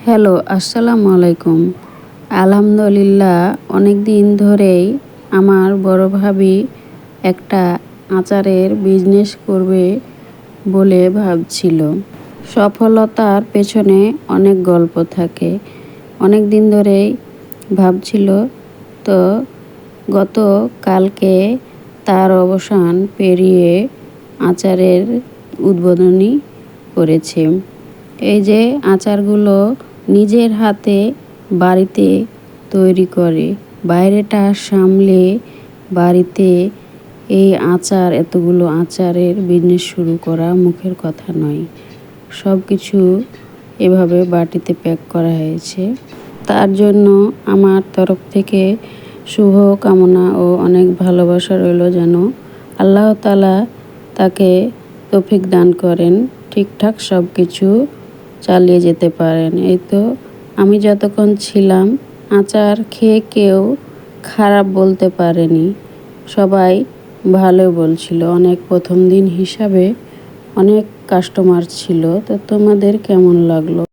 Hello, আসসালামু আলাইকুম। আলহামদুলিল্লাহ, অনেক দিন ধরেই আমার বড় ভাবি একটা আচারের বিজনেস করবে বলে ভাবছিল। সফলতার পেছনে অনেক গল্প থাকে। অনেক দিন ধরেই ভাবছিল, তো গত কালকে তার অবসান পেরিয়ে আচারের উদ্বোধনী করেছে। এই যে আচারগুলো নিজের হাতে বাড়িতে তৈরি করে, বাইরেটা সামলে বাড়িতে এই আচার, এতগুলো আচারের বিজনেস শুরু করা মুখের কথা নয়। সব কিছু এভাবে বাটিতে প্যাক করা হয়েছে। তার জন্য আমার তরফ থেকে শুভ কামনা ও অনেক ভালোবাসা রইল, যেন আল্লাহ তাআলা তাকে তৌফিক দান করেন, ঠিকঠাক সব কিছু চালিয়ে যেতে পারেন। এই তো আমি যতক্ষণ ছিলাম, আচার খেয়ে কেউ খারাপ বলতে পারেনি, সবাই ভালো বলছিল। অনেক প্রথম দিন হিসাবে অনেক কাস্টমার ছিল। তো তোমাদের কেমন লাগলো?